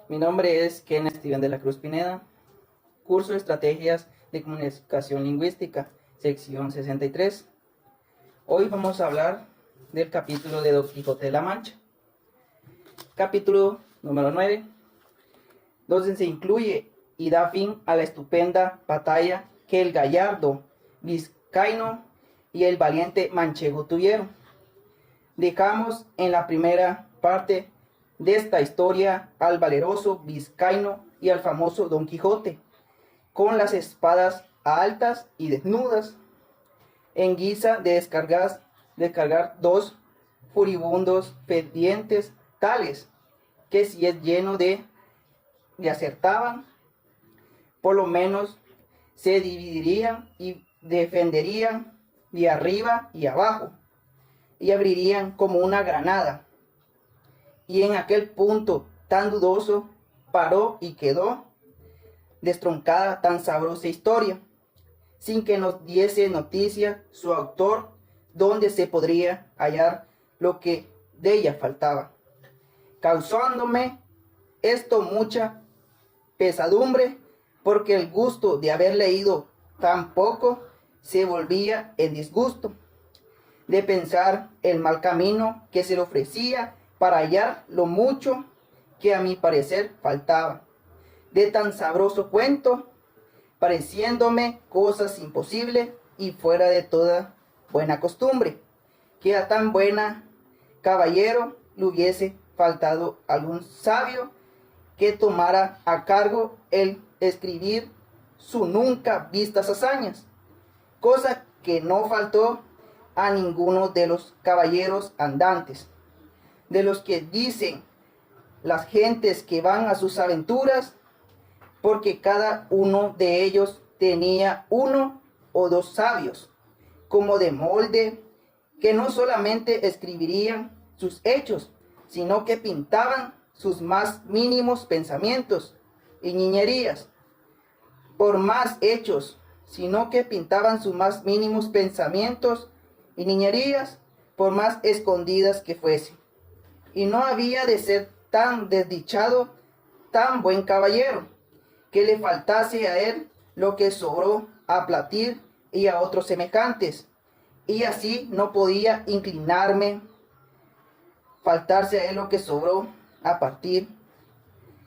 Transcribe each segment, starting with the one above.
Mi nombre es Ken Steven de la Cruz Pineda, curso de Estrategias de Comunicación Lingüística, sección 63. Hoy vamos a hablar del capítulo de Don Quijote de la Mancha, capítulo número 9, donde se incluye y da fin a la estupenda batalla que el gallardo vizcaíno y el valiente manchego tuvieron. Dejamos en la primera parte de esta historia al valeroso vizcaíno y al famoso Don Quijote, con las espadas altas y desnudas, en guisa de descargar dos furibundos pendientes tales que si es lleno de acertaban, por lo menos se dividirían y defenderían de arriba y abajo, y abrirían como una granada. Y en aquel punto tan dudoso paró y quedó destroncada tan sabrosa historia, sin que nos diese noticia su autor donde se podría hallar lo que de ella faltaba, causándome esto mucha pesadumbre, porque el gusto de haber leído tan poco se volvía en disgusto, de pensar el mal camino que se le ofrecía para hallar lo mucho que a mi parecer faltaba de tan sabroso cuento, pareciéndome cosas imposibles y fuera de toda buena costumbre, que a tan buena caballero le hubiese faltado algún sabio que tomara a cargo el escribir su nunca vistas hazañas, cosa que no faltó a ninguno de los caballeros andantes, de los que dicen las gentes que van a sus aventuras, porque cada uno de ellos tenía uno o dos sabios, como de molde, que no solamente escribirían sus hechos, sino que pintaban sus más mínimos pensamientos y niñerías, por más hechos, sino que pintaban sus más mínimos pensamientos y niñerías, por más escondidas que fuesen. Y no había de ser tan desdichado, tan buen caballero, que le faltase a él lo que sobró a Platir y a otros semejantes, y así no podía inclinarme faltarse a él lo que sobró a partir,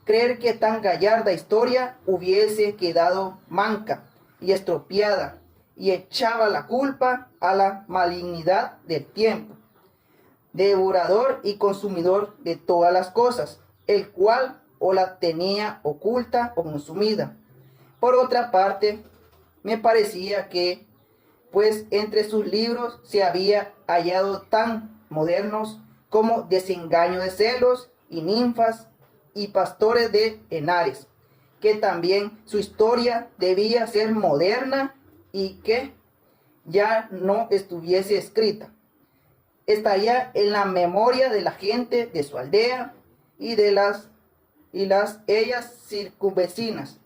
creer que tan gallarda historia hubiese quedado manca y estropeada, y echaba la culpa a la malignidad del tiempo, devorador y consumidor de todas las cosas, el cual o la tenía oculta o consumida. Por otra parte, me parecía que, pues entre sus libros se había hallado tan modernos como Desengaño de celos y ninfas y Pastores de Henares, que también su historia debía ser moderna y que ya no estuviese escrita. Estaría en la memoria de la gente de su aldea y de las ellas circunvecinas.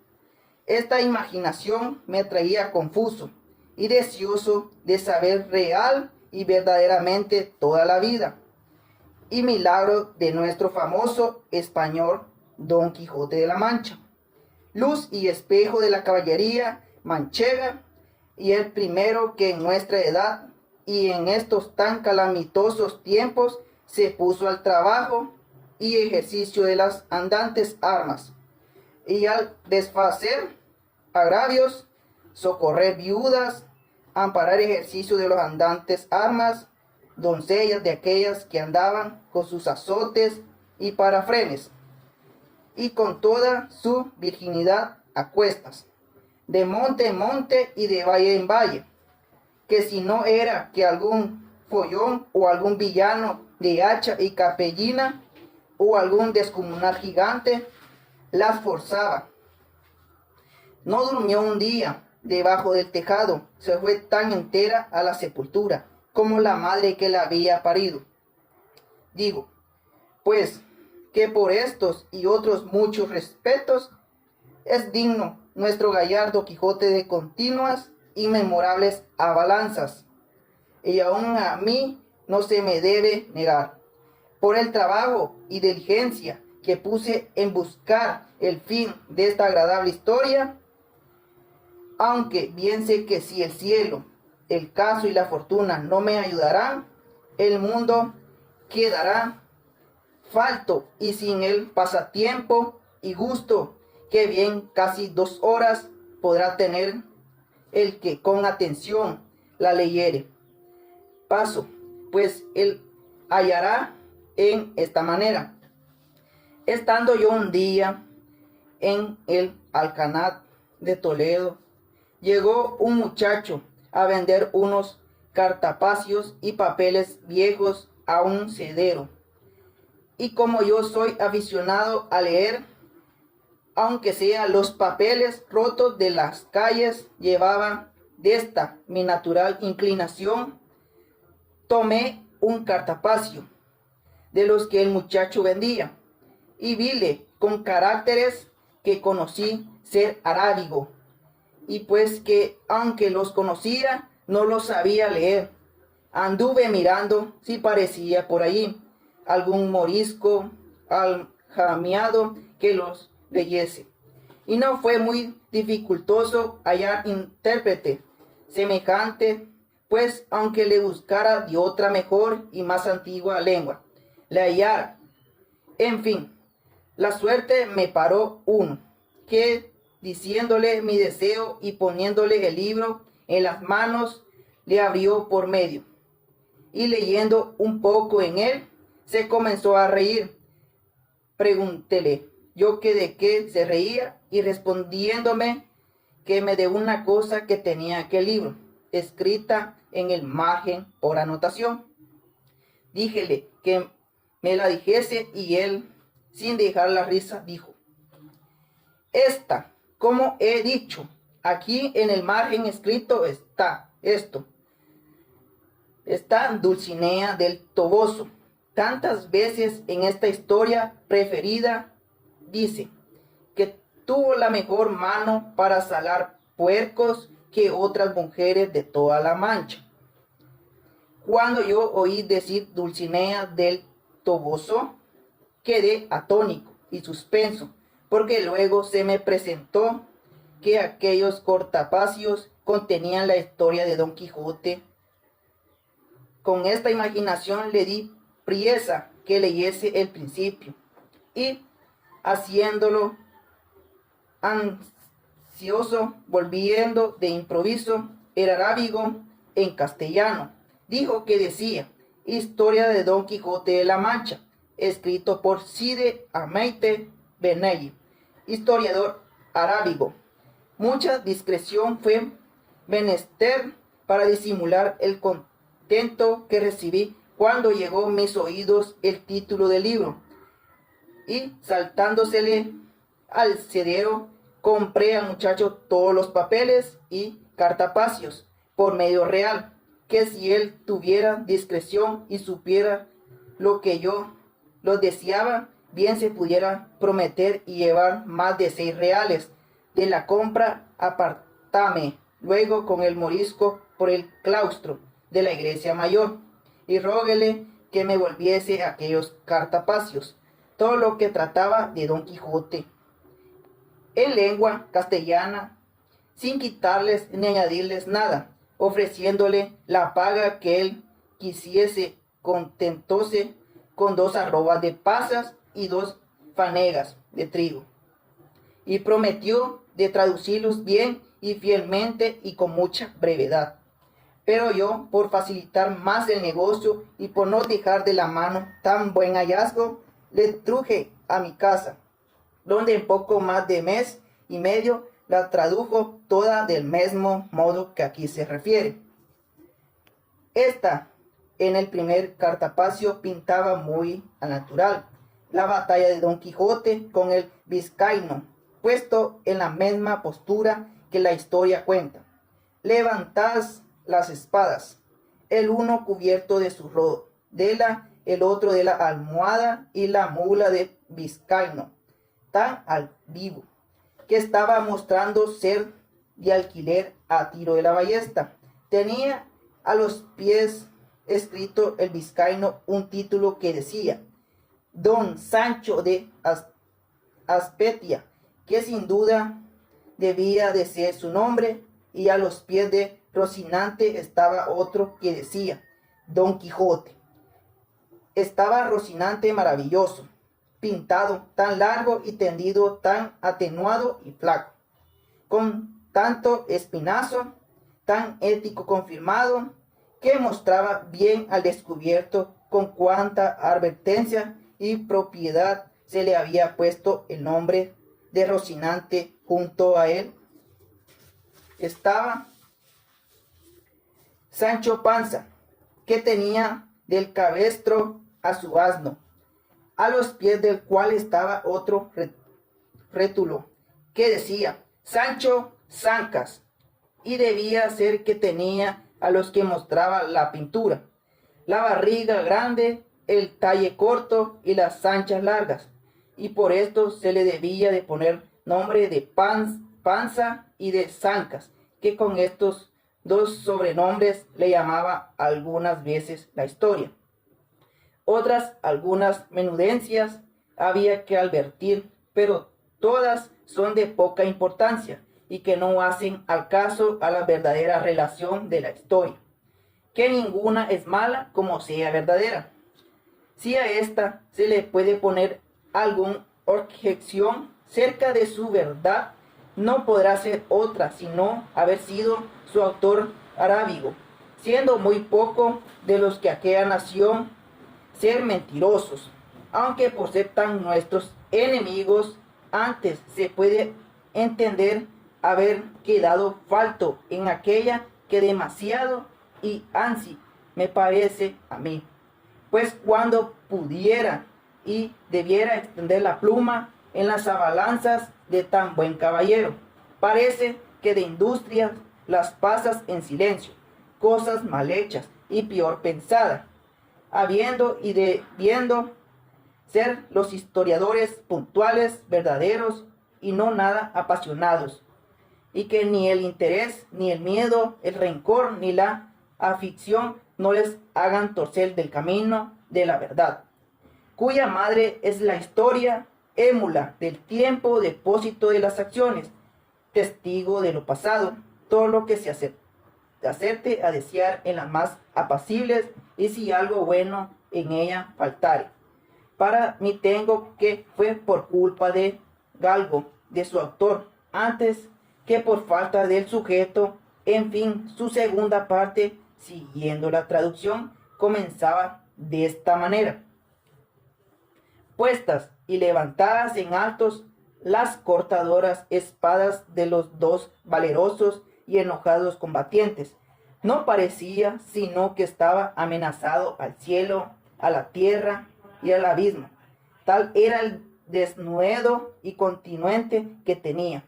Esta imaginación me traía confuso y deseoso de saber real y verdaderamente toda la vida y milagro de nuestro famoso español Don Quijote de la Mancha, luz y espejo de la caballería manchega, y el primero que en nuestra edad y en estos tan calamitosos tiempos se puso al trabajo y ejercicio de las andantes armas, y al desfacer agravios, socorrer viudas, amparar ejercicio de los andantes armas, doncellas de aquellas que andaban con sus azotes y parafrenes, y con toda su virginidad a cuestas, de monte en monte y de valle en valle, que si no era que algún follón o algún villano de hacha y capellina o algún descomunal gigante las forzaba. No durmió un día debajo del tejado, se fue tan entera a la sepultura como la madre que la había parido. Digo, pues, que por estos y otros muchos respetos es digno nuestro gallardo Quijote de continuas y memorables avalanzas, y aún a mí no se me debe negar, por el trabajo y diligencia que puse en buscar el fin de esta agradable historia, aunque bien sé que si el cielo, el caso y la fortuna no me ayudarán, el mundo quedará falto y sin el pasatiempo y gusto que bien casi 2 horas podrá tener el que con atención la leyere. Paso, pues él hallará en esta manera. Estando yo un día en el Alcaná de Toledo, llegó un muchacho a vender unos cartapacios y papeles viejos a un cedero. Y como yo soy aficionado a leer, aunque sea los papeles rotos de las calles, llevaba de esta mi natural inclinación, tomé un cartapacio de los que el muchacho vendía y vile con caracteres que conocí ser arábigo, y pues que aunque los conocía no los sabía leer, anduve mirando si parecía por allí algún morisco aljamiado que los leyese, y no fue muy dificultoso hallar intérprete semejante, pues aunque le buscara de otra mejor y más antigua lengua, le hallara. En fin, la suerte me paró uno, que diciéndole mi deseo y poniéndole el libro en las manos, le abrió por medio, y leyendo un poco en él, se comenzó a reír. Preguntéle yo que de qué se reía, y respondiéndome que me de una cosa que tenía aquel libro, escrita en el margen por anotación. Díjele que me la dijese, y él, sin dejar la risa, dijo: esta, como he dicho, aquí en el margen escrito está esto. Está Dulcinea del Toboso. Tantas veces en esta historia preferida dice que tuvo la mejor mano para salar puercos que otras mujeres de toda la Mancha. Cuando yo oí decir Dulcinea del Toboso, quedé atónico y suspenso, porque luego se me presentó que aquellos cortapacios contenían la historia de Don Quijote. Con esta imaginación le di priesa que leyese el principio, y haciéndolo ansioso, volviendo de improviso el arábigo en castellano, dijo que decía: historia de Don Quijote de la Mancha, escrito por Cide Hamete Benelli, historiador arábigo. Mucha discreción fue menester para disimular el contento que recibí cuando llegó a mis oídos el título del libro, y saltándosele al cedero, compré al muchacho todos los papeles y cartapacios por medio real, que si él tuviera discreción y supiera lo que yo los deseaba, bien se pudiera prometer y llevar más de 6 reales. De la compra apartame luego con el morisco por el claustro de la iglesia mayor, y róguele que me volviese aquellos cartapacios, todo lo que trataba de Don Quijote, en lengua castellana, sin quitarles ni añadirles nada, ofreciéndole la paga que él quisiese. Contentóse con 2 arrobas de pasas y 2 fanegas de trigo, y prometió de traducirlos bien y fielmente y con mucha brevedad. Pero yo, por facilitar más el negocio y por no dejar de la mano tan buen hallazgo, le truje a mi casa, donde en poco más de mes y medio la tradujo toda del mismo modo que aquí se refiere. Esta, en el primer cartapacio, pintaba muy al natural la batalla de Don Quijote con el vizcaíno, puesto en la misma postura que la historia cuenta. Levantadas las espadas, el uno cubierto de su rodela, el otro de la almohada, y la mula de vizcaíno, tan al vivo, que estaba mostrando ser de alquiler a tiro de la ballesta. Tenía a los pies escrito el vizcaíno un título que decía: don Sancho de Aspetia, que sin duda debía de ser su nombre, y a los pies de Rocinante estaba otro que decía Don Quijote. Estaba Rocinante maravilloso, pintado, tan largo y tendido, tan atenuado y flaco, con tanto espinazo, tan ético confirmado, que mostraba bien al descubierto con cuánta advertencia y propiedad se le había puesto el nombre de Rocinante. Junto a él estaba Sancho Panza, que tenía del cabestro a su asno, a los pies del cual estaba otro rétulo, que decía Sancho Zancas, y debía ser que tenía a los que mostraba la pintura, la barriga grande, el talle corto y las anchas largas, y por esto se le debía de poner nombre de Panza y de Zancas, que con estos dos sobrenombres le llamaba algunas veces la historia. Otras algunas menudencias había que advertir, pero todas son de poca importancia y que no hacen al caso a la verdadera relación de la historia, que ninguna es mala como sea verdadera. Si a esta se le puede poner alguna objeción cerca de su verdad, no podrá ser otra sino haber sido su autor arábigo, siendo muy poco de los que aquella nación ser mentirosos, aunque por ser tan nuestros enemigos, antes se puede entender haber quedado falto en aquella que demasiado y ansi me parece a mí, pues cuando pudiera y debiera extender la pluma en las abalanzas de tan buen caballero, parece que de industrias las pasas en silencio, cosas mal hechas y peor pensadas, habiendo y debiendo ser los historiadores puntuales, verdaderos y no nada apasionados, y que ni el interés, ni el miedo, el rencor, ni la afición no les hagan torcer del camino de la verdad, cuya madre es la historia, émula del tiempo, depósito de las acciones, testigo de lo pasado, todo lo que se acerte a desear en las más apacibles, y si algo bueno en ella faltare. Para mí tengo que fue por culpa de Galgo, de su autor, antes que por falta del sujeto. En fin, su segunda parte, siguiendo la traducción, comenzaba de esta manera: puestas y levantadas en altos las cortadoras espadas de los dos valerosos y enojados combatientes, no parecía sino que estaba amenazado al cielo, a la tierra y al abismo. Tal era el desnudo y continuante que tenía.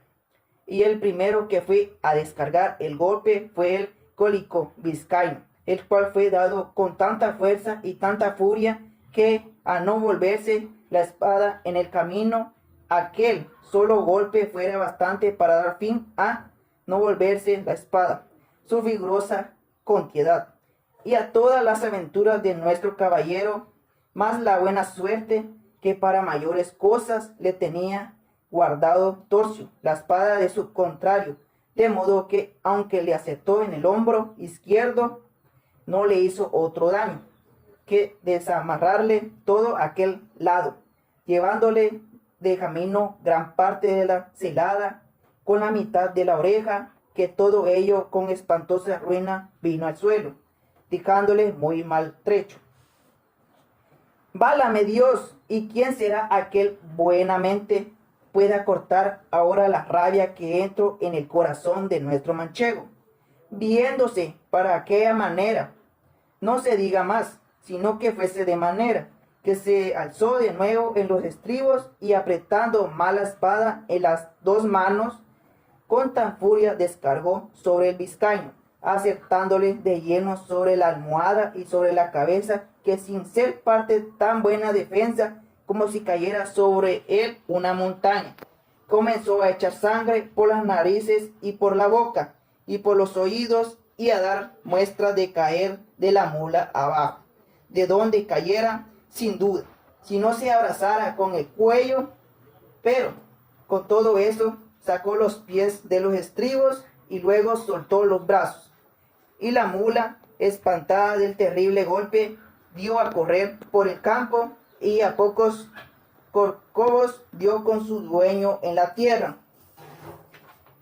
Y el primero que fue a descargar el golpe fue el cólico vizcaíno, el cual fue dado con tanta fuerza y tanta furia que, a no volverse la espada en el camino, aquel solo golpe fuera bastante para dar fin a no volverse la espada, su vigorosa contiedad, y a todas las aventuras de nuestro caballero, más la buena suerte que para mayores cosas le tenía guardado Torcio, la espada de su contrario, de modo que, aunque le acertó en el hombro izquierdo, no le hizo otro daño que desamarrarle todo aquel lado, llevándole de camino gran parte de la celada, con la mitad de la oreja, que todo ello con espantosa ruina vino al suelo, dejándole muy maltrecho. Válame Dios, ¿y quién será aquel buenamente pueda cortar ahora la rabia que entró en el corazón de nuestro manchego, viéndose para aquella manera? No se diga más, sino que fuese de manera que se alzó de nuevo en los estribos y apretando mal la espada en las dos manos, con tan furia descargó sobre el vizcaíno, acertándole de lleno sobre la almohada y sobre la cabeza, que sin ser parte tan buena defensa como si cayera sobre él una montaña, comenzó a echar sangre por las narices y por la boca y por los oídos, y a dar muestra de caer de la mula abajo, de donde cayera sin duda, si no se abrazara con el cuello, pero con todo eso sacó los pies de los estribos y luego soltó los brazos. Y la mula, espantada del terrible golpe, dio a correr por el campo y a pocos corcovos dio con su dueño en la tierra.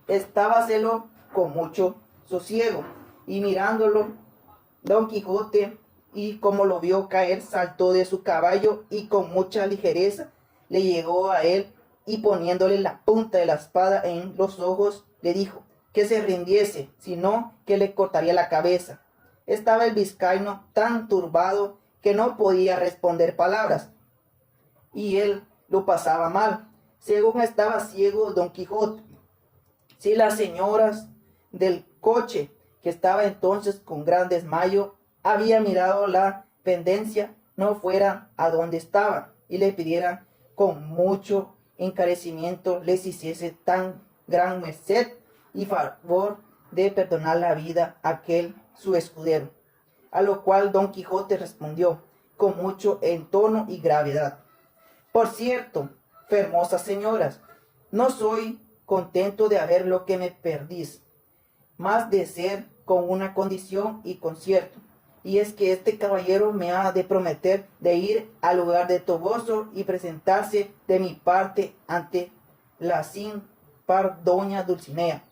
Estábaselo con mucho sosiego, y mirándolo Don Quijote, y como lo vio caer, saltó de su caballo y con mucha ligereza le llegó a él, y poniéndole la punta de la espada en los ojos, le dijo que se rindiese, sino que le cortaría la cabeza. Estaba el vizcaíno tan turbado que no podía responder palabras, y él lo pasaba mal, según estaba ciego Don Quijote. Si las señoras del coche, que estaba entonces con gran desmayo, había mirado la pendencia, no fuera a donde estaba, y le pidieran con mucho encarecimiento les hiciese tan gran merced y favor de perdonar la vida a aquel su escudero. A lo cual Don Quijote respondió con mucho entono y gravedad: por cierto, fermosas señoras, no soy contento de haber lo que me perdís, más de ser con una condición y concierto, y es que este caballero me ha de prometer de ir al lugar de Toboso y presentarse de mi parte ante la sin par doña Dulcinea,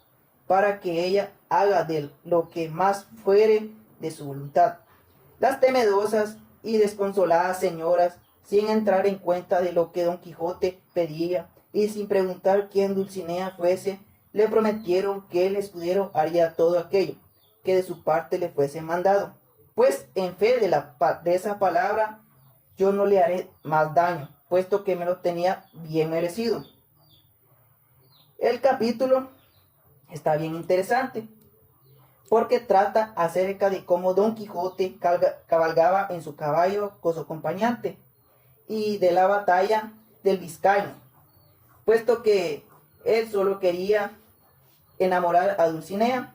para que ella haga de lo que más fuere de su voluntad. Las temedosas y desconsoladas señoras, sin entrar en cuenta de lo que Don Quijote pedía, y sin preguntar quién Dulcinea fuese, le prometieron que el escudero haría todo aquello que de su parte le fuese mandado, pues en fe de esa palabra yo no le haré más daño, puesto que me lo tenía bien merecido. El capítulo está bien interesante, porque trata acerca de cómo Don Quijote cabalgaba en su caballo con su acompañante, y de la batalla del vizcaíno, puesto que él solo quería enamorar a Dulcinea.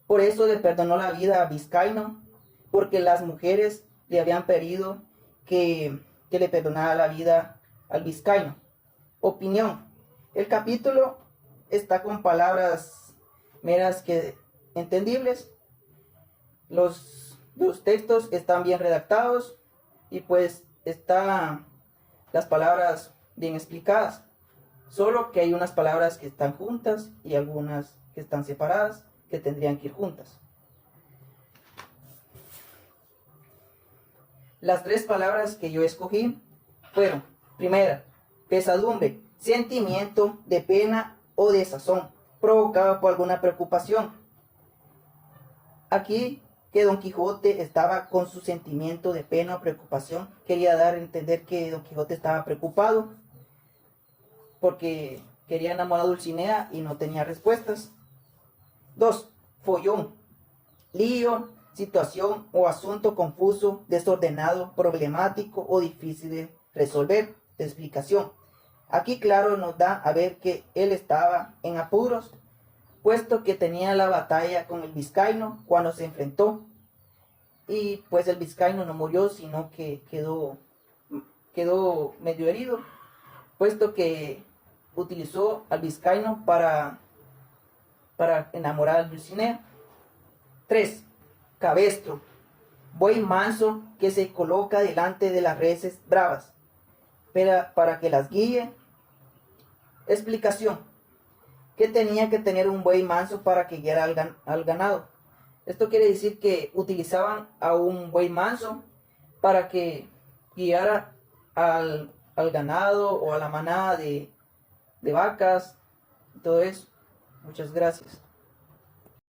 Por eso le perdonó la vida a Vizcaíno, porque las mujeres le habían pedido que le perdonara la vida al vizcaíno. Opinión: el capítulo está con palabras meras que entendibles. Los textos están bien redactados y pues están las palabras bien explicadas. Solo que hay unas palabras que están juntas y algunas que están separadas, que tendrían que ir juntas. Las tres palabras que yo escogí fueron: primera, pesadumbre, sentimiento de pena o desazón, provocado por alguna preocupación. Aquí que Don Quijote estaba con su sentimiento de pena o preocupación, quería dar a entender que Don Quijote estaba preocupado porque quería enamorar a Dulcinea y no tenía respuestas. 2. Follón, lío, situación o asunto confuso, desordenado, problemático o difícil de resolver. De explicación: aquí claro nos da a ver que él estaba en apuros, puesto que tenía la batalla con el vizcaíno cuando se enfrentó, y pues el vizcaíno no murió, sino que quedó medio herido, puesto que utilizó al vizcaíno para enamorar a Dulcinea. 3. Cabestro, buey manso que se coloca delante de las reses bravas para que las guíe. Explicación: que tenía que tener un buey manso para que guiara al ganado. Esto quiere decir que utilizaban a un buey manso para que guiara al ganado o a la manada de vacas y todo eso. Muchas gracias.